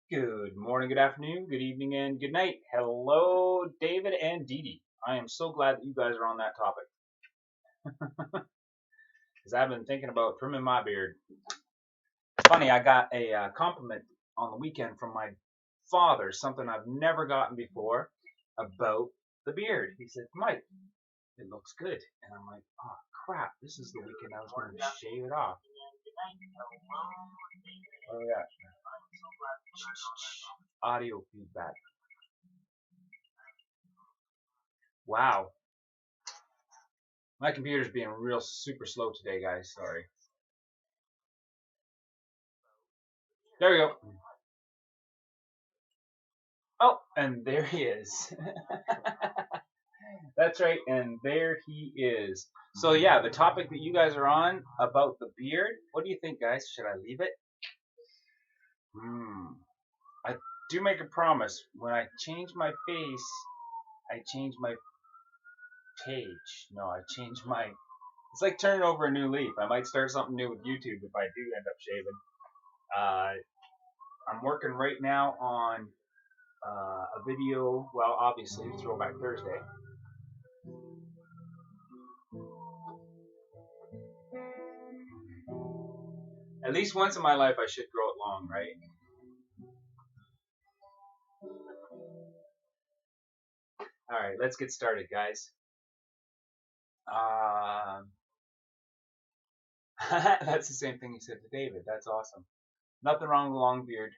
Good morning, good afternoon, good evening, and good night. Hello, David and Dee Dee. I am so glad that you guys are on that topic because I've been thinking about trimming my beard. It's funny, I got a compliment on the weekend from my father, something I've never gotten before about the beard. He said, Mike, it looks good. And I'm like, oh crap, this is the weekend I was going to shave it off. Oh, yeah. Audio feedback. Wow. My computer's being real super slow today, guys. Sorry. There we go. Oh, and there he is. That's right, and there he is. So yeah, the topic that you guys are on about the beard. What do you think, guys? Should I leave it? I do make a promise. When I change my face, I change my page. No, I change my. It's like turning over a new leaf. I might start something new with YouTube if I do end up shaving. I'm working right now on a video. Well, obviously, Throwback Thursday. At least once in my life, I should grow it long, right? All right, let's get started, guys. Um, that's the same thing you said to David. That's awesome. Nothing wrong with a long beard.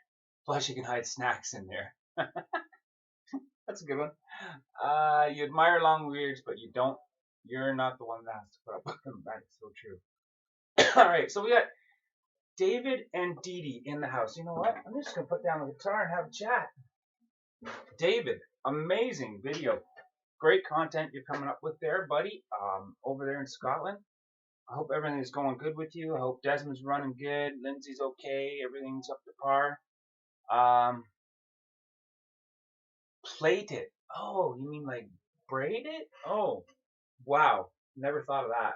Plus, you can hide snacks in there. That's a good one. You admire long beards, but you don't. You're not the one that has to put up with them. That is so true. All right, so we got David and Dee Dee in the house. You know what? I'm just gonna put down the guitar and have a chat. David, amazing video. Great content you're coming up with there, buddy. Over there in Scotland. I hope everything's going good with you. I hope Desmond's running good. Lindsay's okay. Everything's up to par. Um, Plait it. Oh, you mean like braid it? Oh, wow. Never thought of that.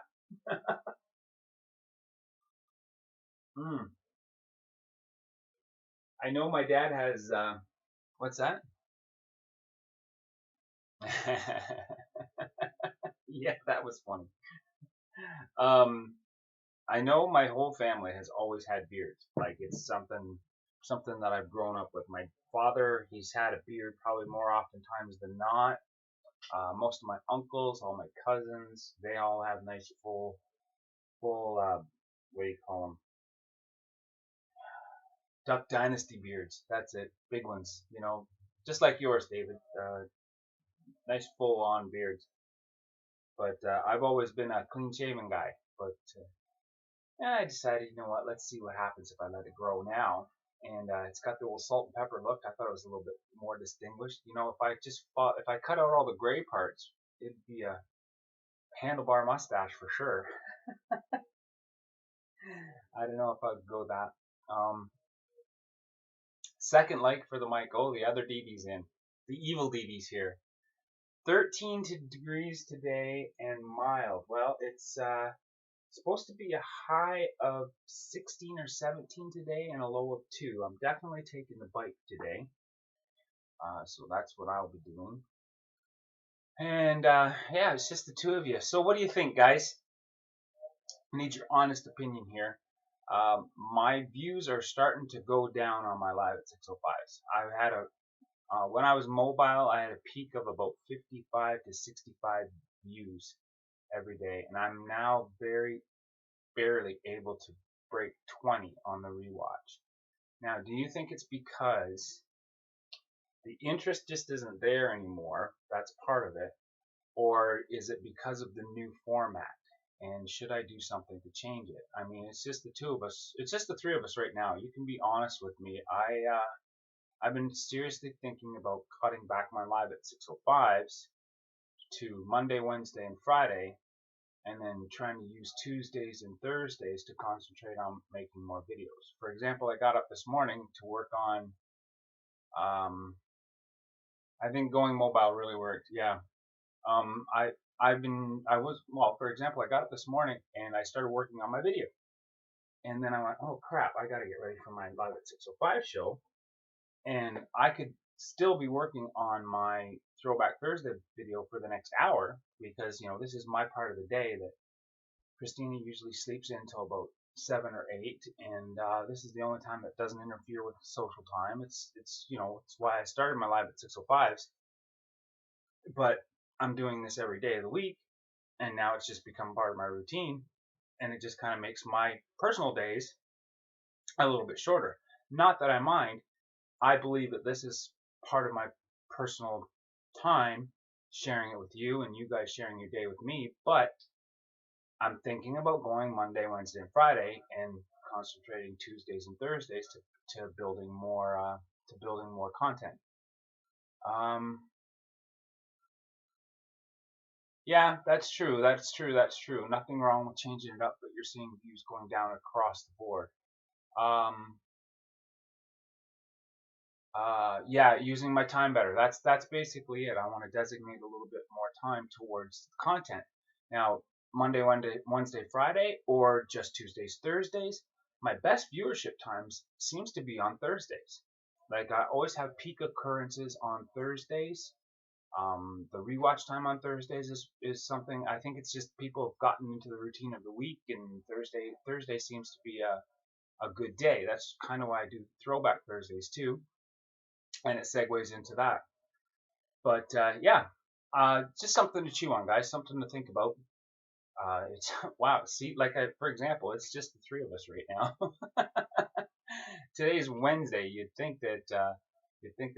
Mm. I know my dad has. What's that? Yeah, that was funny. Um, I know my whole family has always had beards. Like it's something that I've grown up with. My father, he's had a beard probably more oftentimes than not. Most of my uncles, all my cousins, they all have nice full, what do you call them? Duck Dynasty beards. That's it. Big ones, just like yours, David. Nice full on beards. But I've always been a clean shaven guy. But yeah, I decided, you know what? Let's see what happens if I let it grow now. And it's got the old salt and pepper look. I thought it was a little bit more distinguished. If I cut out all the gray parts, it'd be a handlebar mustache for sure. I don't know if I'd go that. Um, Second like for the mic. Oh, the other DD's in. The evil DD's here. 13 degrees today and mild. Well, it's supposed to be a high of 16 or 17 today and a low of 2. I'm definitely taking the bike today. So that's what I'll be doing. And yeah, it's just the two of you. So what do you think, guys? I need your honest opinion here. My views are starting to go down on my live at 605s. I've had when I was mobile, I had a peak of about 55 to 65 views every day, and I'm now very barely able to break 20 on the rewatch. Now, do you think it's because the interest just isn't there anymore? That's part of it. Or is it because of the new format? And should I do something to change it? I mean, it's just the two of us. It's just the three of us right now. You can be honest with me. I've been seriously thinking about cutting back my live at 605s to Monday, Wednesday, and Friday, and then trying to use Tuesdays and Thursdays to concentrate on making more videos. For example, I got up this morning to work on. I think going mobile really worked. Yeah. For example, I got up this morning and I started working on my video, and then I went, oh crap, I got to get ready for my live at 605 show. and I could still be working on my Throwback Thursday video for the next hour because this is my part of the day that Christina usually sleeps in until about 7 or 8, and this is the only time that doesn't interfere with social time. It's why I started my live at 6:05s, but I'm doing this every day of the week, and now it's just become part of my routine, and it just kind of makes my personal days a little bit shorter. Not that I mind. I believe that this is part of my personal time, sharing it with you and you guys sharing your day with me, but I'm thinking about going Monday, Wednesday, and Friday, and concentrating Tuesdays and Thursdays to building more content. Um, yeah, that's true. That's true. That's true. Nothing wrong with changing it up, but you're seeing views going down across the board. Um, yeah, using my time better. That's basically it. I want to designate a little bit more time towards content. Now, Monday, Wednesday, Friday, or just Tuesdays, Thursdays. My best viewership times seems to be on Thursdays. Like I always have peak occurrences on Thursdays. The rewatch time on Thursdays is something I think it's just people have gotten into the routine of the week, and Thursday seems to be a good day. That's kind of why I do Throwback Thursdays too, and it segues into that. But yeah, just something to chew on, guys. Something to think about. It's wow. See, for example, it's just the three of us right now. Today's Wednesday. You'd think that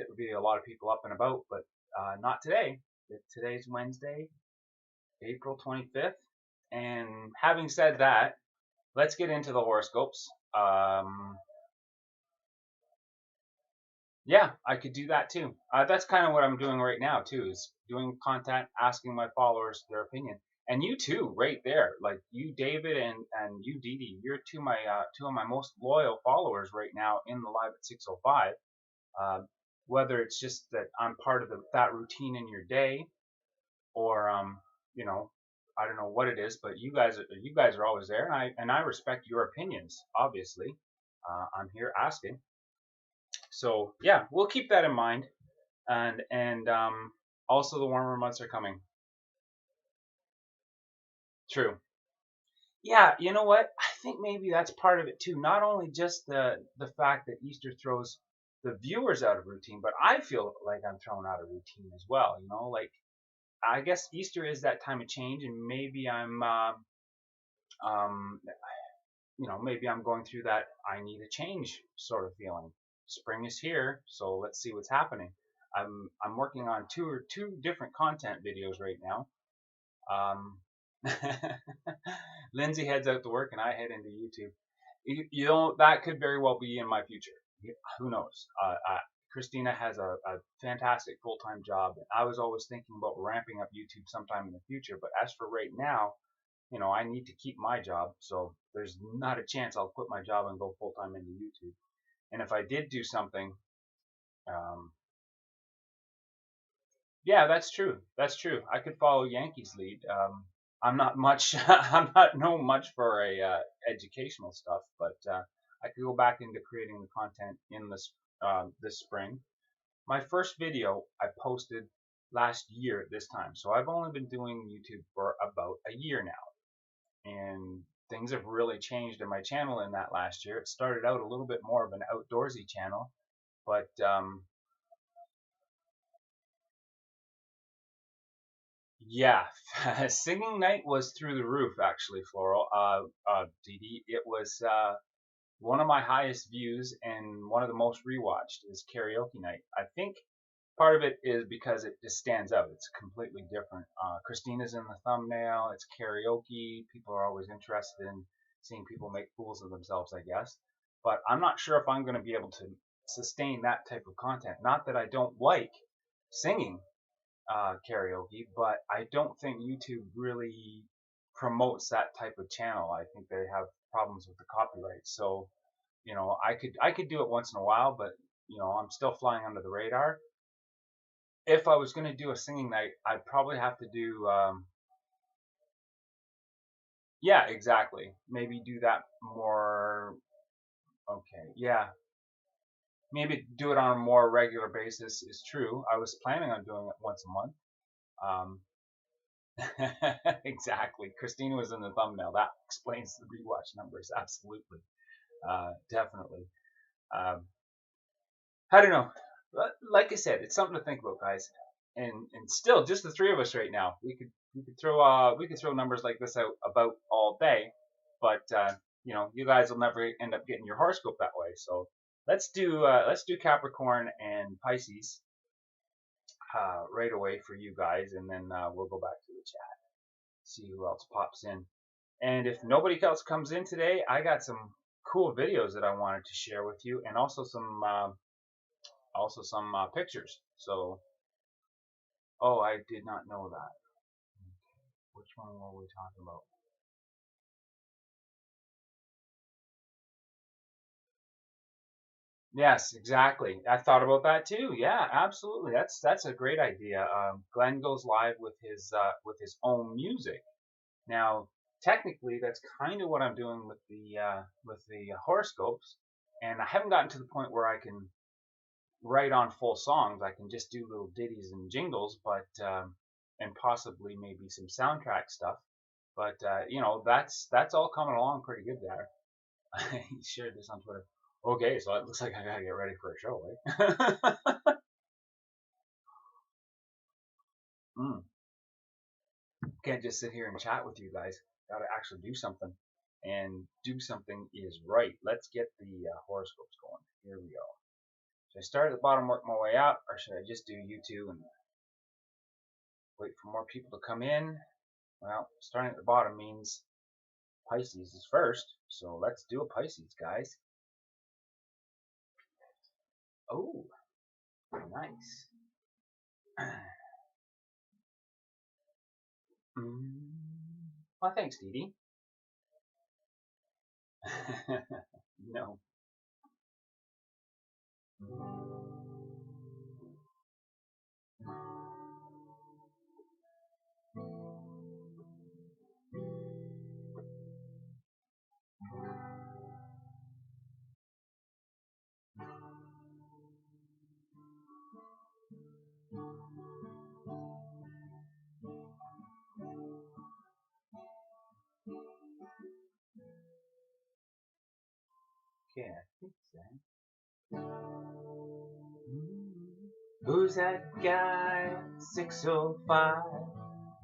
would be a lot of people up and about, but not today. Today's Wednesday, April 25th. And having said that, let's get into the horoscopes. Yeah, I could do that too. That's kind of what I'm doing right now too, is doing content, asking my followers their opinion, and you too, right there. Like you, David, and you, Dee Dee, you're two of my most loyal followers right now in the live at 6:05. Uh, whether it's just that I'm part of that routine in your day, or you know, I don't know what it is, but you guys are always there, and I respect your opinions. Obviously, I'm here asking. So yeah, we'll keep that in mind. And also the warmer months are coming. True. Yeah, you know what? I think maybe that's part of it too. Not only just the fact that Easter throws the viewers out of routine, but I feel like I'm thrown out of routine as well. Like I guess Easter is that time of change, and maybe um, maybe I'm going through that I need a change sort of feeling. Spring is here, so let's see what's happening. I'm working on two different content videos right now. Um, Lindsay heads out to work and I head into YouTube. That could very well be in my future. Who knows? Christina has a fantastic full-time job. I was always thinking about ramping up YouTube sometime in the future, but as for right now, I need to keep my job, so there's not a chance I'll quit my job and go full-time into YouTube. And if I did do something, um, yeah, that's true. That's true. I could follow Yankees lead. I'm not much. I'm not no much for a educational stuff, but I could go back into creating the content in this spring. My first video I posted last year at this time, so I've only been doing YouTube for about a year now, and things have really changed in my channel in that last year. It started out a little bit more of an outdoorsy channel, but yeah, singing night was through the roof, actually, Floral. Dee Dee, it was one of my highest views and one of the most rewatched is karaoke night. I think part of it is because it just stands out. It's completely different. Christina's in the thumbnail. It's karaoke. People are always interested in seeing people make fools of themselves, I guess. But I'm not sure if I'm going to be able to sustain that type of content. Not that I don't like singing karaoke, but I don't think YouTube really promotes that type of channel. I think they have problems with the copyright. So, I could do it once in a while, but I'm still flying under the radar. If I was going to do a singing night, I'd probably have to do yeah, exactly. Maybe do that more. Okay, yeah. maybe do it on a more regular basis is true. I was planning on doing it once a month. Um, exactly. Christina was in the thumbnail. That explains the rewatch numbers. Absolutely. Definitely. Um, I don't know. Like I said, it's something to think about, guys. And still, just the three of us right now. We could throw numbers like this out about all day, but you guys will never end up getting your horoscope that way. So let's do Capricorn and Pisces right away for you guys, and then we'll go back to the chat, see who else pops in. And if nobody else comes in today, I got some cool videos that I wanted to share with you, and also some pictures. So, oh, I did not know that. Which one were we talking about? Yes, exactly. I thought about that too. Yeah, absolutely. That's a great idea. Glenn goes live with his own music. Now, technically, that's kind of what I'm doing with the horoscopes, and I haven't gotten to the point where I can write on full songs. I can just do little ditties and jingles, but and possibly maybe some soundtrack stuff. But that's all coming along pretty good there. He shared this on Twitter. Okay, so it looks like I gotta get ready for a show, right? mm, can't just sit here and chat with you guys. Gotta actually do something, and do something is right. Let's get the horoscopes going. Here we go. Should I start at the bottom, work my way up, or should I just do you two and wait for more people to come in? Well, starting at the bottom means Pisces is first, so let's do a Pisces, guys. Oh, nice. Well, thanks, Dee Dee. No. Okay, I think so. Who's that guy? 605.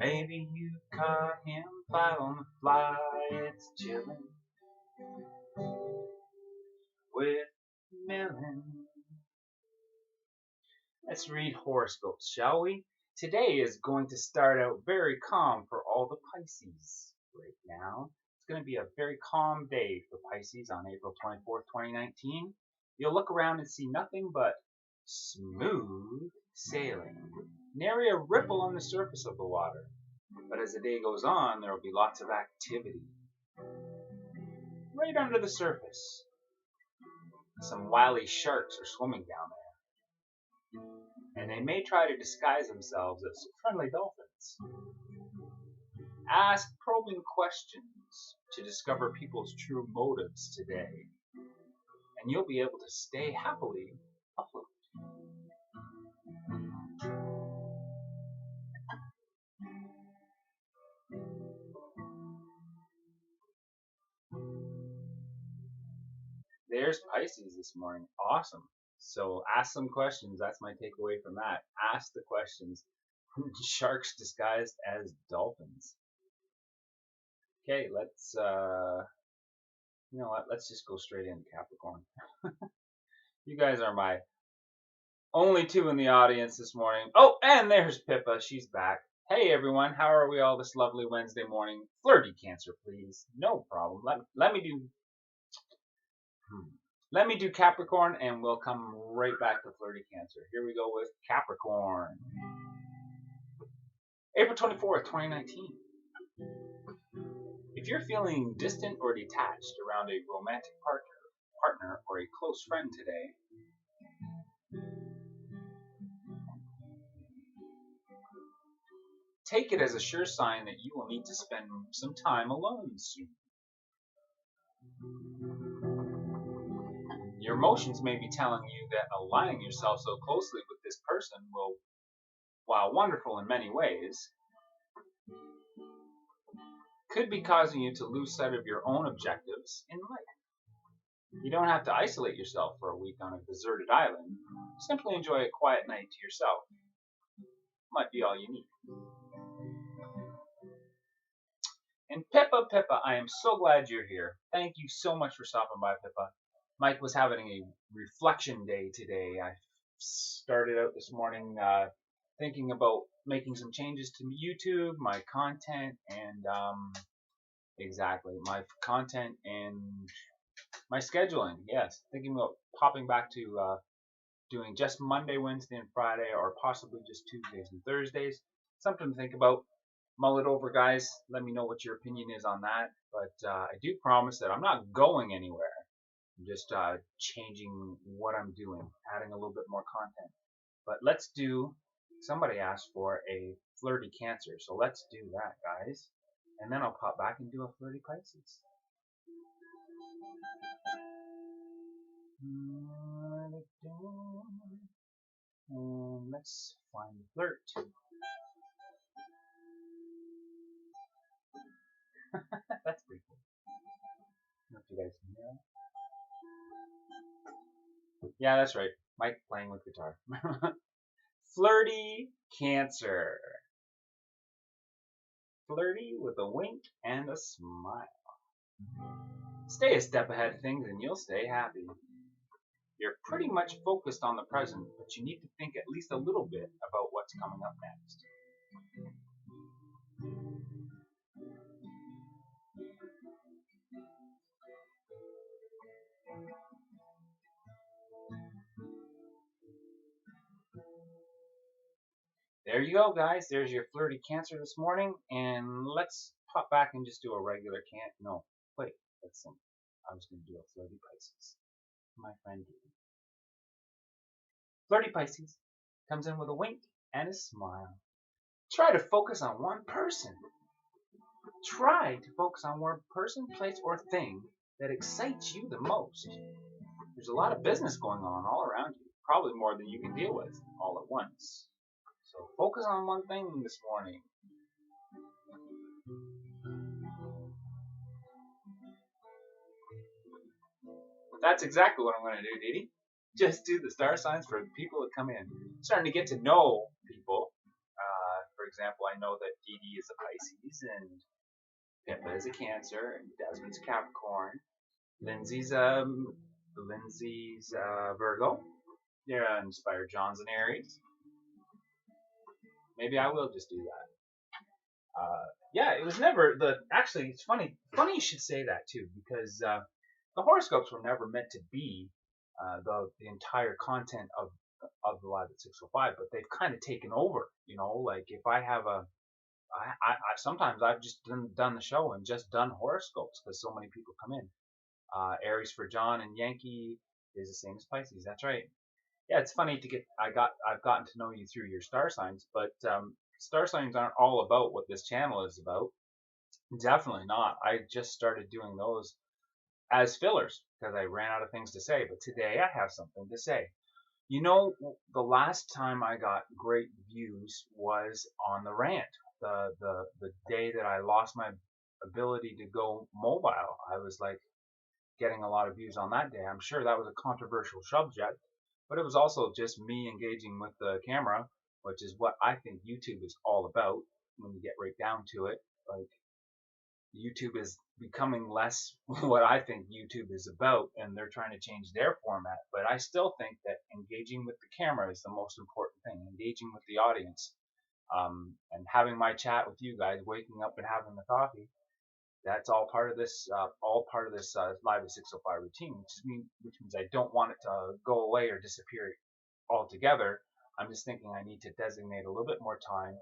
Maybe you caught him fly on the fly. It's chilling with Millen. Let's read horoscopes, shall we? Today is going to start out very calm for all the Pisces right now. It's going to be a very calm day for Pisces on April 24th, 2019. You'll look around and see nothing but smooth sailing. Nary a ripple on the surface of the water. But as the day goes on, there will be lots of activity right under the surface. Some wily sharks are swimming down there, and they may try to disguise themselves as friendly dolphins. Ask probing questions to discover people's true motives today, and you'll be able to stay happily afloat. There's Pisces this morning. Awesome. So ask some questions. That's my takeaway from that. Ask the questions. Sharks disguised as dolphins. Okay, let's you know what? Let's just go straight into Capricorn. You guys are my only two in the audience this morning. Oh, and there's Pippa. She's back. Hey everyone, how are we all this lovely Wednesday morning? Flirty Cancer, please. No problem. Let me do Capricorn, and we'll come right back to Flirty Cancer. Here we go with Capricorn. April 24th, 2019. If you're feeling distant or detached around a romantic partner or a close friend today, take it as a sure sign that you will need to spend some time alone soon. Your emotions may be telling you that aligning yourself so closely with this person will, while wonderful in many ways, could be causing you to lose sight of your own objectives in life. You don't have to isolate yourself for a week on a deserted island. Simply enjoy a quiet night to yourself. Might be all you need. And Pippa, Pippa, I am so glad you're here. Thank you so much for stopping by, Pippa. Mike was having a reflection day today. I started out this morning thinking about making some changes to YouTube, my content, and exactly my content and my scheduling. Yes, thinking about popping back to doing just Monday, Wednesday, and Friday, or possibly just Tuesdays and Thursdays. Something to think about. Mull it over, guys. Let me know what your opinion is on that. But I do promise that I'm not going anywhere. I'm just changing what I'm doing, adding a little bit more content. But let's do. Somebody asked for a flirty Cancer, so let's do that, guys. And then I'll pop back and do a flirty Pisces. And let's find the flirt. That's pretty cool. I don't know if you guys can hear that. Yeah, that's right. Mike playing with guitar. Flirty Cancer. Flirty with a wink and a smile. Stay a step ahead of things and you'll stay happy. You're pretty much focused on the present, but you need to think at least a little bit about what's coming up next. There you go, guys. There's your flirty Cancer this morning, and let's pop back and just do a regular can't. No, wait. Let's think. I was going to do a flirty Pisces. My friend Dee. Flirty Pisces comes in with a wink and a smile. Try to focus on one person. Try to focus on one person, place, or thing that excites you the most. There's a lot of business going on all around you, probably more than you can deal with all at once. So focus on one thing this morning. That's exactly what I'm going to do, Dee Dee. Just do the star signs for the people that come in. I'm starting to get to know people. For example, I know that Dee Dee is a Pisces and Pippa is a Cancer and Desmond's a Capricorn. Lindsay's Virgo. Yeah, Inspired John's an Aries. Maybe I will just do that. Yeah, it was never the. Actually, it's funny. Funny you should say that too, because the horoscopes were never meant to be the entire content of the Live at 605, but they've kind of taken over. You know, like if I have I sometimes I've just done the show and just done horoscopes because so many people come in. Aries for John and Yankee is the same as Pisces. That's right. Yeah, it's funny to get. I've gotten to know you through your star signs, but star signs aren't all about what this channel is about. Definitely not. I just started doing those as fillers because I ran out of things to say. But today I have something to say. You know, the last time I got great views was on the rant. The day that I lost my ability to go mobile, I was like getting a lot of views on that day. I'm sure that was a controversial subject, but it was also just me engaging with the camera, which is what I think YouTube is all about when you get right down to it. Like YouTube is becoming less what I think YouTube is about, and they're trying to change their format. But I still think that engaging with the camera is the most important thing, engaging with the audience, and having my chat with you guys, waking up and having the coffee. That's all part of this live at 605 routine, which means I don't want it to go away or disappear altogether. I'm just thinking I need to designate a little bit more time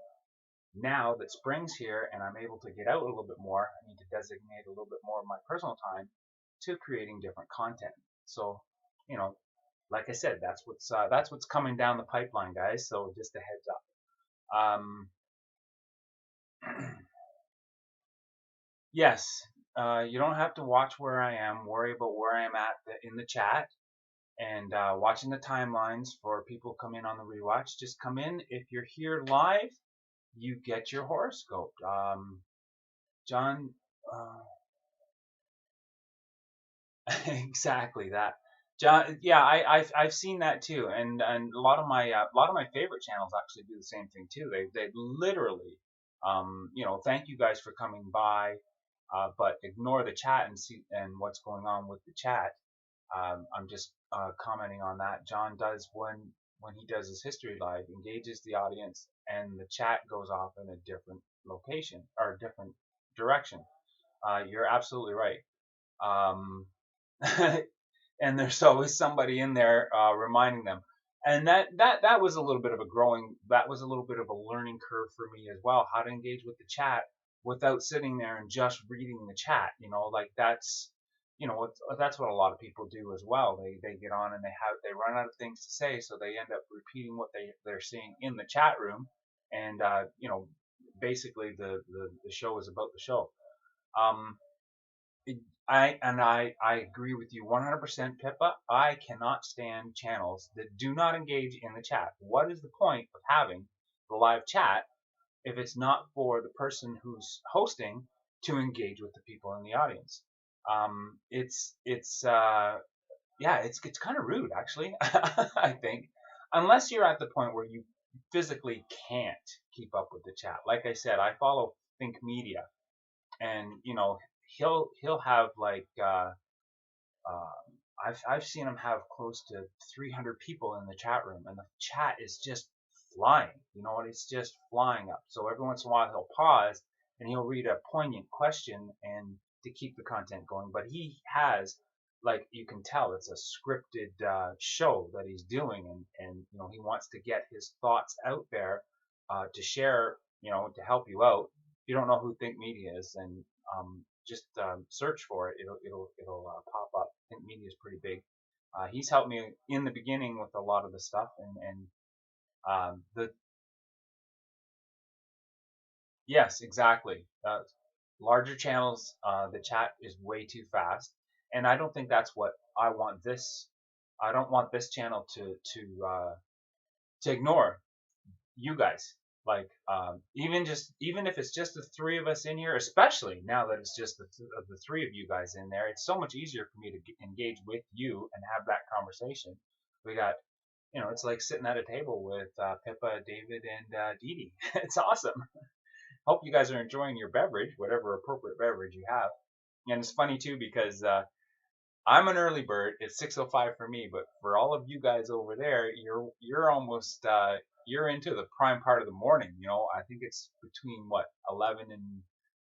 now that spring's here and I'm able to get out a little bit more. I need to designate a little bit more of my personal time to creating different content. So, you know, like I said, that's what's coming down the pipeline, guys. So just a heads up. Yes, you don't have to watch where I am. Worry about where I am at in the chat. and watching the timelines for people come in on the rewatch. Just come in. If you're here live, you get your horoscope. John, uh, exactly that. John, yeah, I've seen that too, and a lot of my favorite channels actually do the same thing too. They literally, thank you guys for coming by, but ignore the chat and see and what's going on with the chat. I'm just commenting on that. John does when he does his history live, engages the audience, and the chat goes off in a different location or different direction. You're absolutely right. Um, and there's always somebody in there reminding them. And that was a little bit of that was a little bit of a learning curve for me as well, how to engage with the chat without sitting there and just reading the chat. Like that's what a lot of people do as well. They get on and they run out of things to say, so they end up repeating what they're seeing in the chat room, and basically the show is about the show. Um, I agree with you 100%, Pippa. I cannot stand channels that do not engage in the chat. What is the point of having the live chat if it's not for the person who's hosting to engage with the people in the audience? It's kind of rude actually. I think, unless you're at the point where you physically can't keep up with the chat. Like I said, I follow Think Media, and he'll have like I've seen him have close to 300 people in the chat room, and the chat is just flying. You know what? It's just flying up. So every once in a while he'll pause and he'll read a poignant question and to keep the content going. But he has, like, you can tell it's a scripted show that he's doing, and he wants to get his thoughts out there to share, to help you out. If you don't know who Think Media is, then just search for it. It'll pop up. I think media is pretty big. He's helped me in the beginning with a lot of the stuff, and the yes, exactly. Larger channels, the chat is way too fast, and I don't think that's what I want. I don't want this channel to ignore you guys. Like even if it's just the three of us in here, especially now that it's just the three of you guys in there, it's so much easier for me to engage with you and have that conversation. We got, it's like sitting at a table with Pippa, David, and Dee Dee. It's awesome. Hope you guys are enjoying your beverage, whatever appropriate beverage you have. And it's funny too because I'm an early bird. It's 6:05 for me, but for all of you guys over there, you're almost you're into the prime part of the morning. I think it's between what 11 and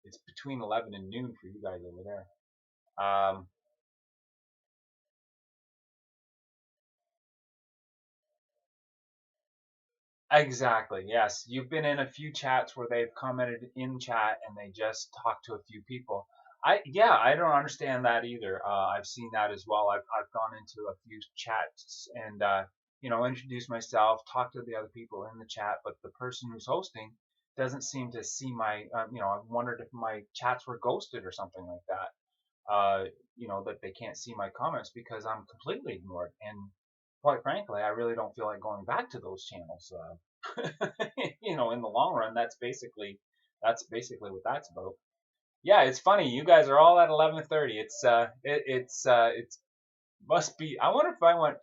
it's between 11 and noon for you guys over there. Exactly. Yes, you've been in a few chats where they've commented in chat and they just talked to a few people. I don't understand that either. I've seen that as well. I've gone into a few chats and introduced myself, talked to the other people in the chat, but the person who's hosting doesn't seem to see my. I've wondered if my chats were ghosted or something like that. That they can't see my comments because I'm completely ignored. And quite frankly, I really don't feel like going back to those channels. In the long run, that's basically what that's about. Yeah, it's funny. You guys are all at 11:30. It's must be. I wonder if I went.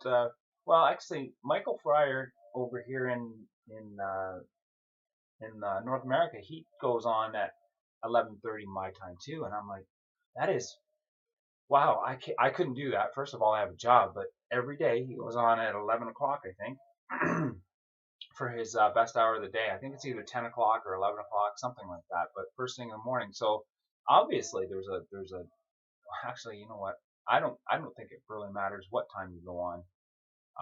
Well, actually, Michael Fryer over here in North America, he goes on at 11:30 my time too, and I'm like, that is wow. I couldn't do that. First of all, I have a job, but every day he goes on at 11 o'clock, I think. For his best hour of the day. I think it's either 10 o'clock or 11 o'clock, something like that. But first thing in the morning. So obviously there's a actually, you know what? I don't think it really matters what time you go on.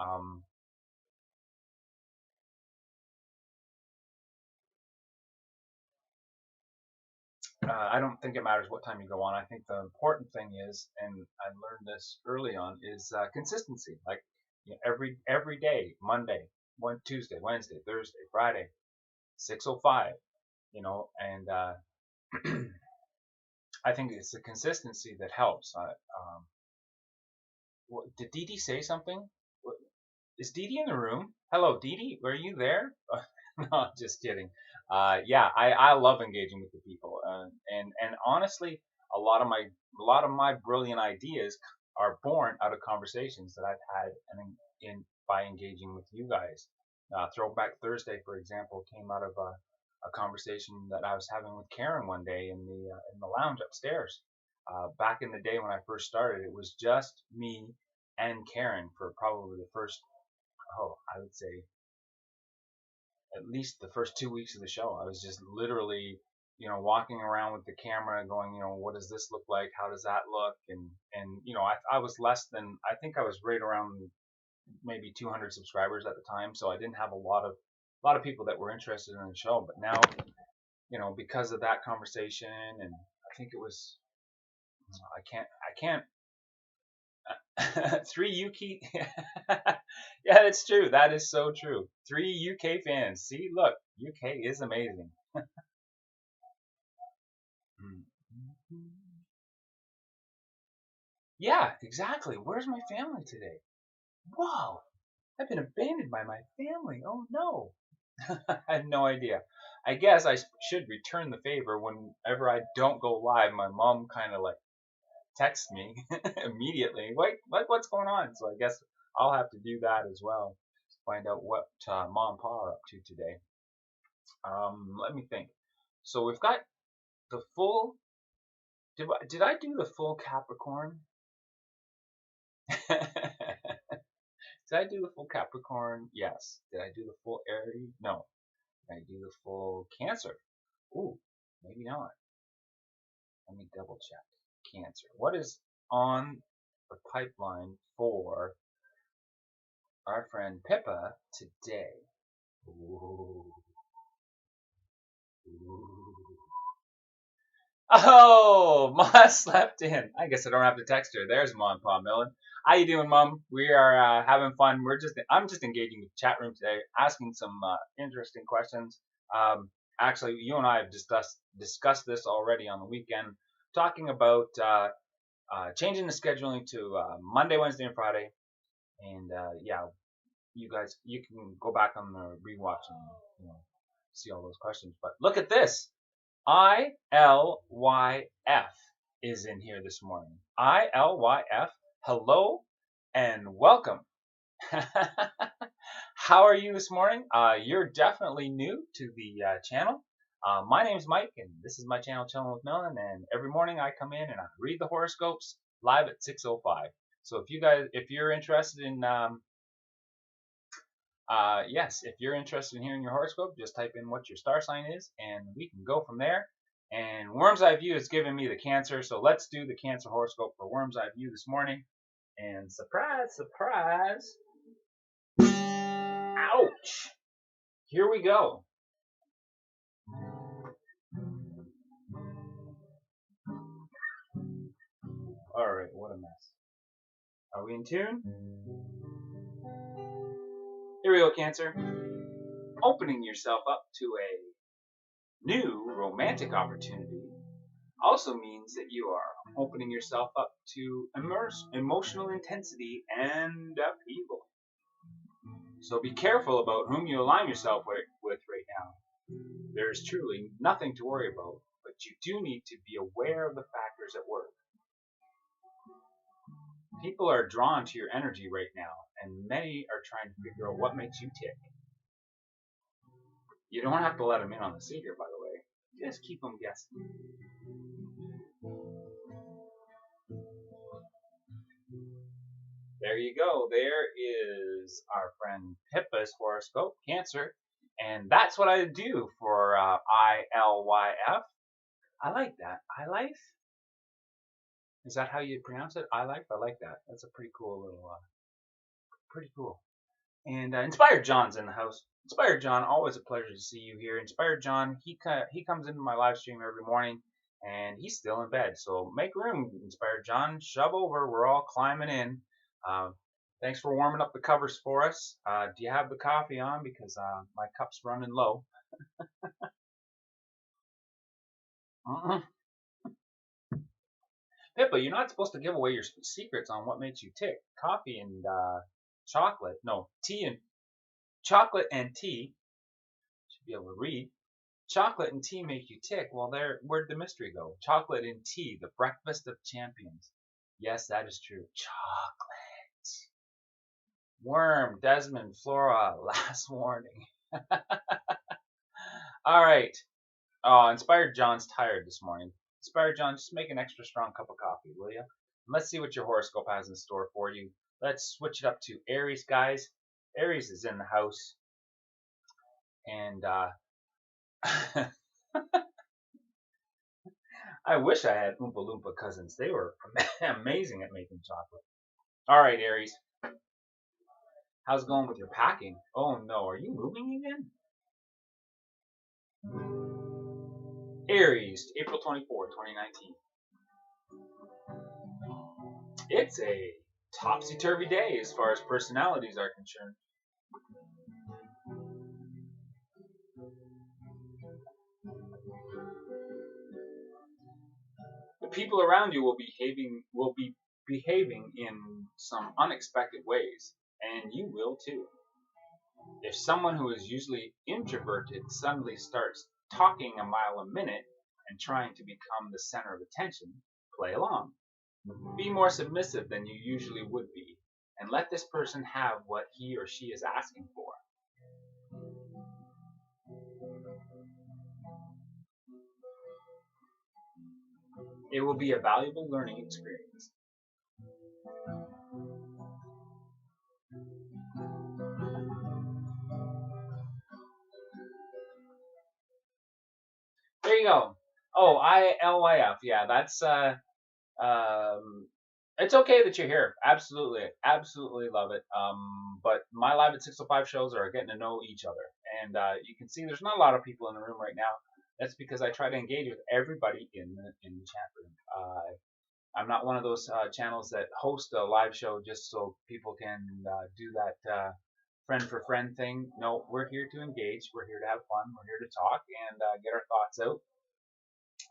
Um, I don't think it matters what time you go on. I think the important thing is, and I learned this early on, is consistency. Like every day, Monday, Tuesday, Wednesday, Thursday, Friday, 6:05. And I think it's the consistency that helps. Did Dee Dee say something? Is Dee Dee in the room? Hello, Dee Dee. Were you there? No, just kidding. Yeah, I love engaging with the people, and honestly, a lot of my brilliant ideas are born out of conversations that I've had in by engaging with you guys. Throwback Thursday, for example, came out of a conversation that I was having with Karen one day in the lounge upstairs. Back in the day when I first started, it was just me and Karen for probably the first, I would say at least the first 2 weeks of the show. I was just literally, walking around with the camera going, what does this look like? How does that look? I was less than, I think I was right around maybe 200 subscribers at the time. So I didn't have a lot of people that were interested in the show. But now, because of that conversation, and I think it was, I can't, 3 UK. Yeah, that's true. That is so true. 3 UK fans. See, look, UK is amazing. Yeah, exactly. Where's my family today? Wow, I've been abandoned by my family. Oh no. I had no idea. I guess I should return the favor whenever I don't go live. My mom kind of like texts me immediately. What's going on? So I guess I'll have to do that as well. Find out what mom and pa are up to today. Let me think. So we've got the full. Did I do the full Capricorn? Did I do the full Capricorn? Yes. Did I do the full Aries? No. Did I do the full Cancer? Ooh, maybe not. Let me double check. Cancer. What is on the pipeline for our friend Pippa today? Ooh. Ooh. Oh, Ma slept in. I guess I don't have to text her. There's Ma and Pa Millen. How you doing, Mom? We are having fun. I'm just engaging with the chat room today, asking some interesting questions. Actually, you and I have discussed this already on the weekend, talking about changing the scheduling to Monday, Wednesday, and Friday. And yeah, you guys, you can go back on the rewatch and see all those questions. But look at this. ILYF is in here this morning. ILYF, hello and welcome. How are you this morning? You're definitely new to the channel. My name's Mike, and this is my channel, Chillen with Millen. And every morning I come in and I read the horoscopes live at 6:05. So if you're interested in yes, if you're interested in hearing your horoscope, just type in what your star sign is, and we can go from there. And Worm's Eye View is giving me the Cancer, so let's do the Cancer horoscope for Worm's Eye View this morning. And surprise, surprise! Ouch! Here we go. All right, what a mess. Are we in tune? Here we go, Cancer. Opening yourself up to a new romantic opportunity also means that you are opening yourself up to emotional intensity and upheaval. So be careful about whom you align yourself with right now. There is truly nothing to worry about, but you do need to be aware of the factors at work. People are drawn to your energy right now, and many are trying to figure out what makes you tick. You don't have to let them in on the secret, by the way. Just keep them guessing. There you go. There is our friend Pippa's horoscope, Cancer. And that's what I do for ILYF. I like that. iLife? Is that how you pronounce it? iLife? I like that. That's a pretty cool little, pretty cool. And Inspired John's in the house. Inspired John, always a pleasure to see you here. Inspired John, he comes into my live stream every morning, and he's still in bed. So make room, Inspired John. Shove over. We're all climbing in. Thanks for warming up the covers for us. Do you have the coffee on? Because my cup's running low. Pippa, you're not supposed to give away your secrets on what makes you tick. Coffee and chocolate. No, tea and chocolate and tea. Should be able to read. Chocolate and tea make you tick. Well, where'd the mystery go? Chocolate and tea, the breakfast of champions. Yes, that is true. Chocolate. Worm, Desmond, Flora, last warning. All right. Oh, Inspired John's tired this morning. Inspired John, just make an extra strong cup of coffee, will you? And let's see what your horoscope has in store for you. Let's switch it up to Aries, guys. Aries is in the house. And I wish I had Oompa Loompa cousins. They were amazing at making chocolate. All right, Aries. How's it going with your packing? Oh no, are you moving again? Aries, April 24, 2019. It's a topsy-turvy day as far as personalities are concerned. The people around you will be behaving in some unexpected ways, and you will too. If someone who is usually introverted suddenly starts talking a mile a minute and trying to become the center of attention, play along. Be more submissive than you usually would be, and let this person have what he or she is asking for. It will be a valuable learning experience. There you go. Oh, ILYF. Yeah, that's um, it's okay that you're here. Absolutely, absolutely love it. But my live at 605 shows are getting to know each other, and you can see there's not a lot of people in the room right now. That's because I try to engage with everybody in the chat room. I'm not one of those channels that host a live show just so people can do that friend for friend thing. No, we're here to engage. We're here to have fun. We're here to talk and get our thoughts out.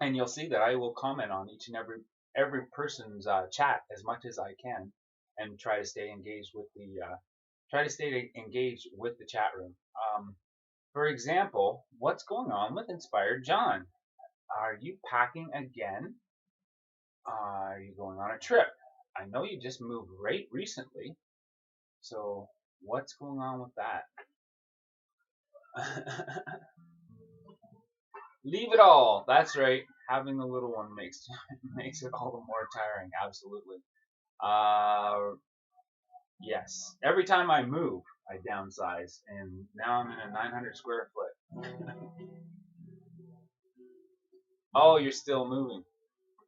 And you'll see that I will comment on each and every person's chat as much as I can, and try to stay engaged with the chat room. For example, what's going on with Inspired John? Are you packing again? Are you going on a trip? I know you just moved right recently, so what's going on with that? Leave it all. That's right. Having a little one makes makes it all the more tiring. Absolutely. Yes. Every time I move, I downsize, and now I'm in a 900 square foot. Oh, you're still moving.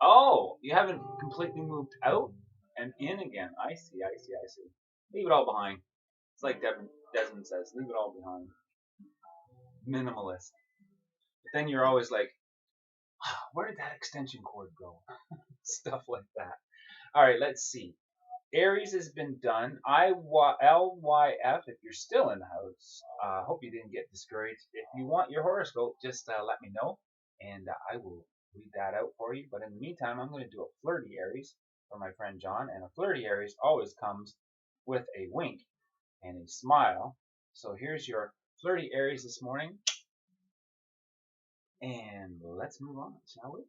Oh, you haven't completely moved out and in again. I see. I see. I see. Leave it all behind. It's like Desmond says, leave it all behind. Minimalist. But then you're always like, where did that extension cord go? Stuff like that. All right, let's see. Aries has been done. LYF, if you're still in the house, hope you didn't get discouraged. If you want your horoscope, just let me know, and I will read that out for you. But in the meantime, I'm going to do a flirty Aries for my friend John, and a flirty Aries always comes with a wink and a smile. So here's your flirty Aries this morning, and let's move on, shall we?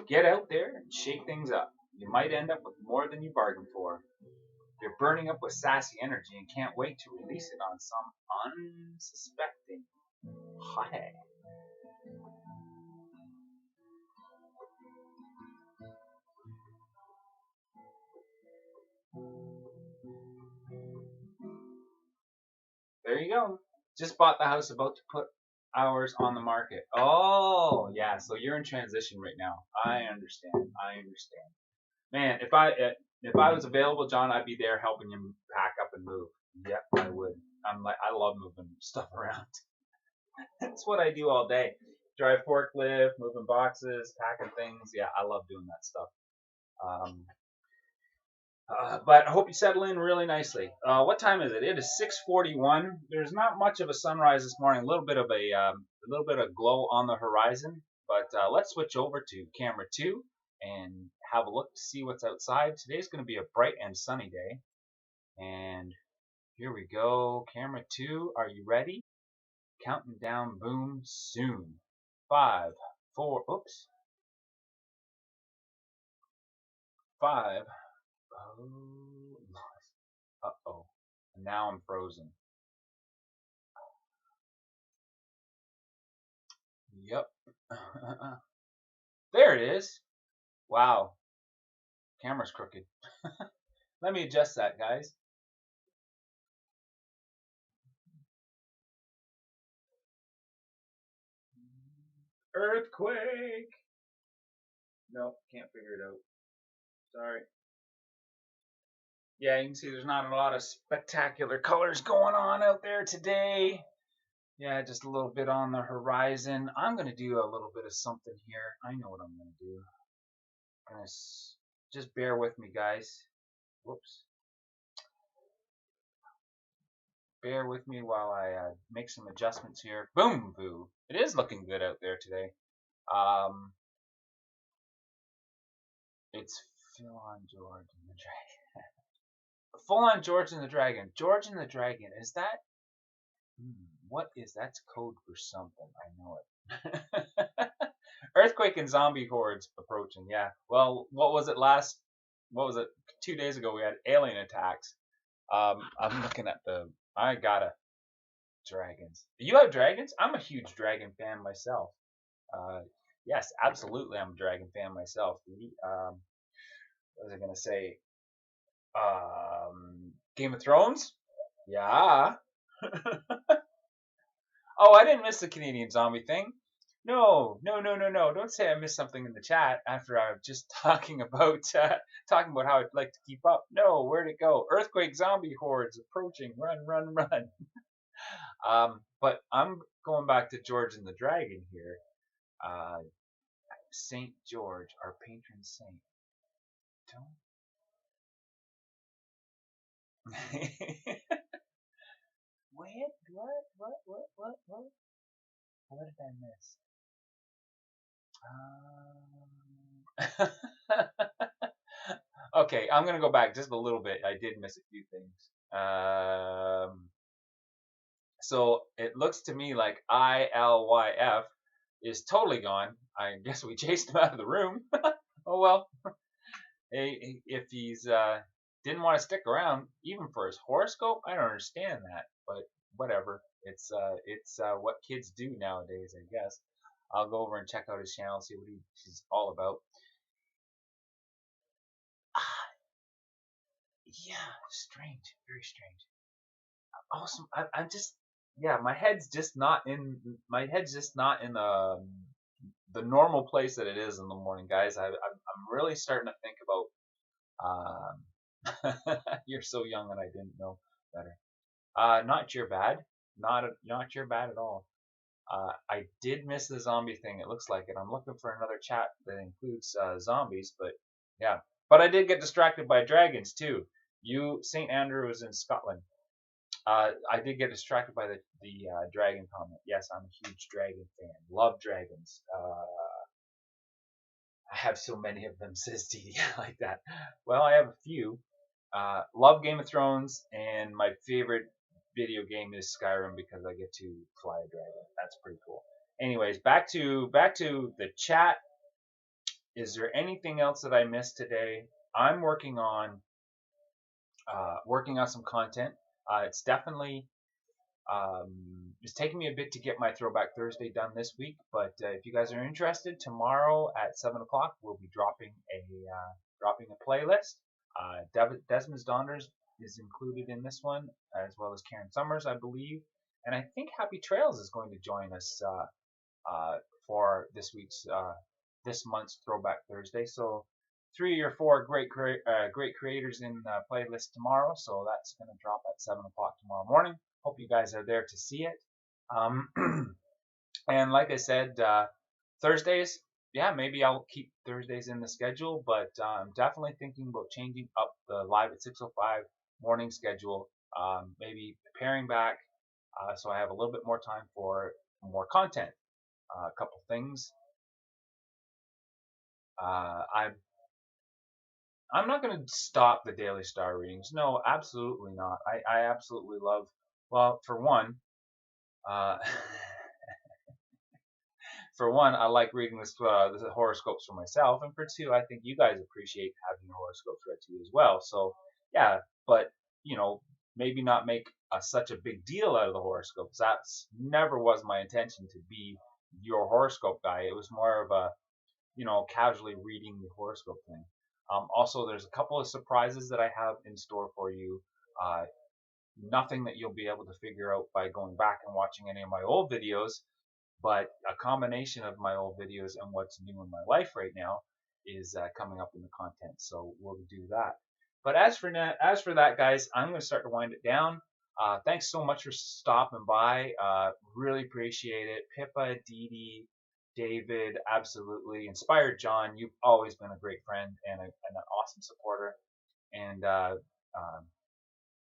Get out there and shake things up. You might end up with more than you bargained for. You're burning up with sassy energy and can't wait to release it on some unsuspecting hothead. There you go. Just bought the house, about to put ours on the market. Oh, yeah. So you're in transition right now. I understand. I understand. Man, if I was available, John, I'd be there helping you pack up and move. Yep, I would. I love moving stuff around. That's what I do all day. Drive forklift, moving boxes, packing things. Yeah, I love doing that stuff. Um, but I hope you settle in really nicely. What time is it? It is 6:41. There's not much of a sunrise this morning. A little bit of glow on the horizon. But let's switch over to camera 2 and have a look to see what's outside. Today's going to be a bright and sunny day. And here we go. Camera 2, are you ready? Counting down, boom, soon. 5, 4, oops. 5. Oh, uh-oh. Now I'm frozen. Yep. There it is. Wow. Camera's crooked. Let me adjust that, guys. Earthquake. Nope, can't figure it out. Sorry. Yeah, you can see there's not a lot of spectacular colors going on out there today. Yeah, just a little bit on the horizon. I'm going to do a little bit of something here. I know what I'm going to do. I'm gonna just bear with me, guys. Whoops. Bear with me while I make some adjustments here. Boom, boo. It is looking good out there today. It's full on George and the Dragon. Full on George and the Dragon. George and the Dragon. Is that? What is that's code for something? I know it. Earthquake and zombie hordes approaching. Yeah. Well, what was it last? What was it? 2 days ago we had alien attacks. I'm looking at the. I gotta dragons. You have dragons? I'm a huge dragon fan myself. Uh, yes, absolutely, I'm a dragon fan myself. What was I gonna say? Game of Thrones? Yeah. Oh, I didn't miss the Canadian zombie thing. No, no, no, no, no. Don't say I missed something in the chat after I was just talking about how I'd like to keep up. No, where'd it go? Earthquake zombie hordes approaching. Run, run, run. But I'm going back to George and the Dragon here. Saint George, our patron saint. Don't. Wait, what? What did I miss? Okay, I'm gonna go back just a little bit. I did miss a few things. So it looks to me like ILYF is totally gone. I guess we chased him out of the room. Oh well. If he's didn't want to stick around even for his horoscope, I don't understand that. But whatever. It's what kids do nowadays, I guess. I'll go over and check out his channel, see what he's all about. Yeah, strange, very strange. Awesome. I'm just, yeah, my head's just not in the normal place that it is in the morning, guys. I'm really starting to think about. You're so young and I didn't know better. Not your bad, not your bad at all. I did miss the zombie thing. It looks like it. I'm looking for another chat that includes zombies, but yeah. But I did get distracted by dragons too. St. Andrew is in Scotland. I did get distracted by the dragon comment. Yes, I'm a huge dragon fan. Love dragons. I have so many of them, says TD like that. Well, I have a few. Love Game of Thrones, and my favorite video game is Skyrim because I get to fly a dragon. That's pretty cool. Anyways, back to the chat. Is there anything else that I missed today? I'm working on some content. It's definitely it's taking me a bit to get my Throwback Thursday done this week, but if you guys are interested, tomorrow at 7 o'clock we'll be dropping a playlist. Desmond's Daughters is included in this one, as well as Karen Summers, I believe, and I think Happy Trails is going to join us for this month's Throwback Thursday. So 3 or 4 great creators in the playlist tomorrow. So that's going to drop at 7 o'clock tomorrow morning. Hope you guys are there to see it. And like I said, Thursdays, yeah, maybe I'll keep Thursdays in the schedule, but I'm definitely thinking about changing up the live at 6:05 morning schedule. Maybe paring back so I have a little bit more time for more content. A couple things. I'm not going to stop the Daily Star readings. No, absolutely not. I absolutely love. Well, for one, uh, for one, I like reading the horoscopes for myself, and for two, I think you guys appreciate having your horoscopes read to you as well. So yeah, but you know, maybe not make such a big deal out of the horoscopes. That's never was my intention to be your horoscope guy. It was more of a casually reading the horoscope thing. Also, there's a couple of surprises that I have in store for you. Uh, Nothing that you'll be able to figure out by going back and watching any of my old videos, but a combination of my old videos and what's new in my life right now is coming up in the content. So we'll do that. But as for that, guys, I'm going to start to wind it down. Thanks so much for stopping by. Really appreciate it. Pippa, Dee Dee, David, absolutely. Inspired John, you've always been a great friend and an awesome supporter. And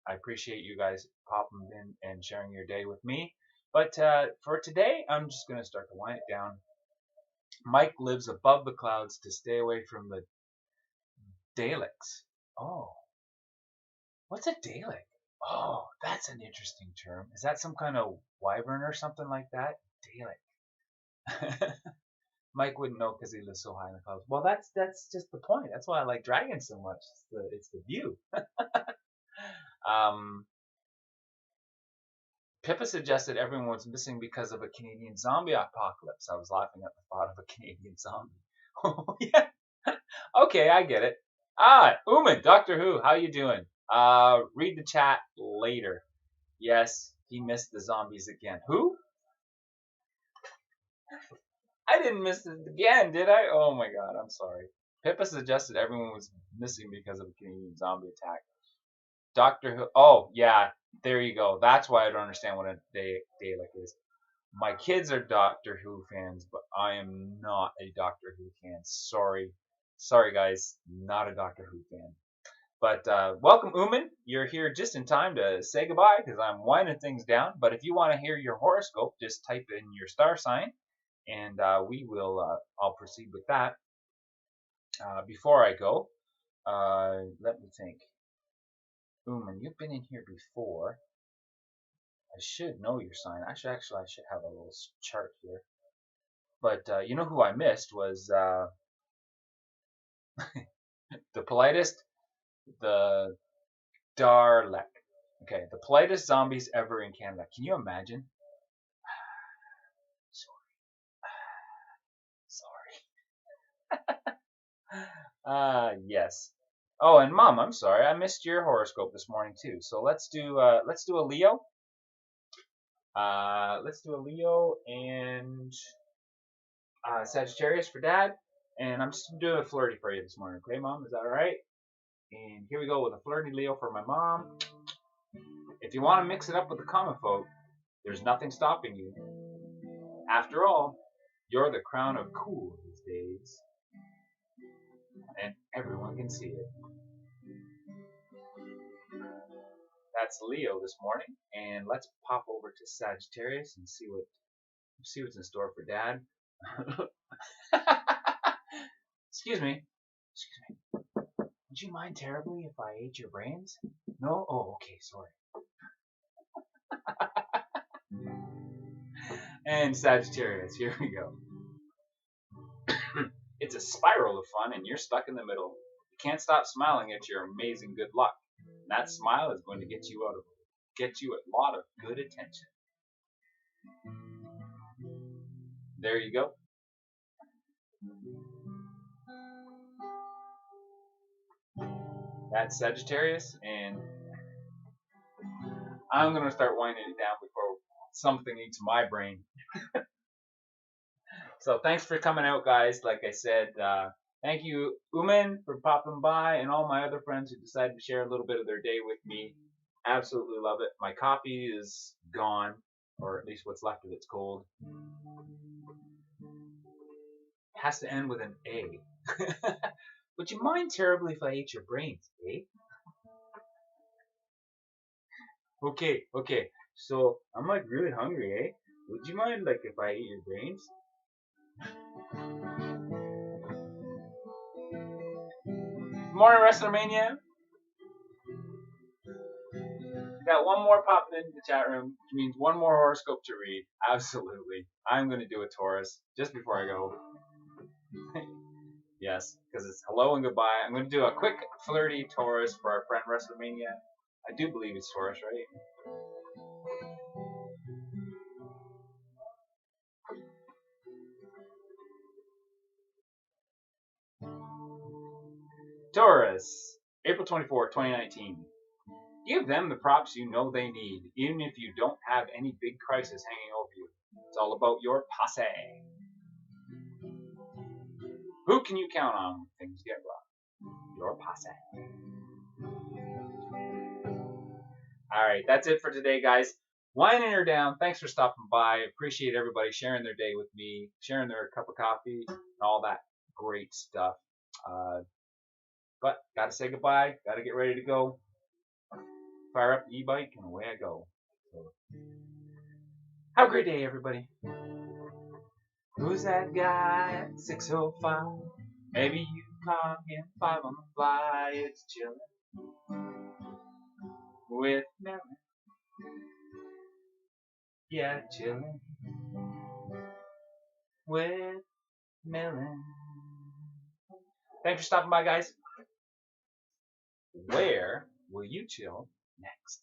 I appreciate you guys popping in and sharing your day with me. But for today, I'm just going to start to wind it down. Mike lives above the clouds to stay away from the Daleks. Oh, what's a Dalek? Oh, that's an interesting term. Is that some kind of wyvern or something like that? Dalek. Mike wouldn't know because he lives so high in the clouds. Well, that's just the point. That's why I like dragons so much. It's the view. um, Pippa suggested everyone was missing because of a Canadian zombie apocalypse. I was laughing at the thought of a Canadian zombie. Oh, yeah. Okay, I get it. Uman, Doctor Who, how you doing? Read the chat later. Yes, he missed the zombies again. Who? I didn't miss it again, did I? Oh my god, I'm sorry. Pippa suggested everyone was missing because of a Canadian zombie attack. Doctor Who. Oh, yeah, there you go. That's why I don't understand what a Dalek is. My kids are Doctor Who fans, but I am not a Doctor Who fan. Sorry. Sorry, guys. Not a Doctor Who fan. But welcome, Uman. You're here just in time to say goodbye because I'm winding things down. But if you want to hear your horoscope, just type in your star sign and I'll proceed with that. Before I go, let me think. Uman, you've been in here before. I should know your sign. Actually, I should have a little chart here. But you know who I missed was the politest, the Darlek. Okay, the politest zombies ever in Canada. Can you imagine? Sorry. Yes. Oh, and Mom, I'm sorry, I missed your horoscope this morning too. So let's do a Leo. Let's do a Leo and Sagittarius for Dad. And I'm just doing a flirty for you this morning. Okay, Mom, is that all right? And here we go with a flirty Leo for my mom. If you want to mix it up with the common folk, there's nothing stopping you. After all, you're the crown of cool these days, and everyone can see it. That's Leo this morning, and let's pop over to Sagittarius and see what's in store for Dad. Excuse me. Excuse me. Would you mind terribly if I ate your brains? No? Oh, okay, sorry. And Sagittarius, here we go. It's a spiral of fun, and you're stuck in the middle. You can't stop smiling at your amazing good luck. That smile is going to get you a lot of good attention. There you go. That's Sagittarius, and I'm going to start winding it down before something eats my brain. So thanks for coming out, guys. Like I said, thank you, Uman, for popping by, and all my other friends who decided to share a little bit of their day with me. Absolutely love it. My coffee is gone, or at least what's left of it's cold. It has to end with an A. Would you mind terribly if I ate your brains, eh? Okay. So I'm like really hungry, eh? Would you mind like if I ate your brains? Morning WrestleMania. Got one more popping into the chat room, which means one more horoscope to read. Absolutely. I'm going to do a Taurus just before I go. Yes, because it's hello and goodbye. I'm going to do a quick flirty Taurus for our friend WrestleMania. I do believe it's Taurus, right? Taurus, April 24th, 2019. Give them the props you know they need, even if you don't have any big crisis hanging over you. It's all about your posse. Who can you count on when things get rough? Your posse. Alright, that's it for today, guys. Winding her down. Thanks for stopping by. Appreciate everybody sharing their day with me, sharing their cup of coffee, and all that great stuff. But gotta say goodbye. Gotta get ready to go. Fire up the e-bike and away I go. So, have a great day, everybody. Who's that guy at 605? Maybe you caught him 5 on the fly. It's chillin' with Millen. Yeah, chillin' with Millen. Thanks for stopping by, guys. Where will you chill next?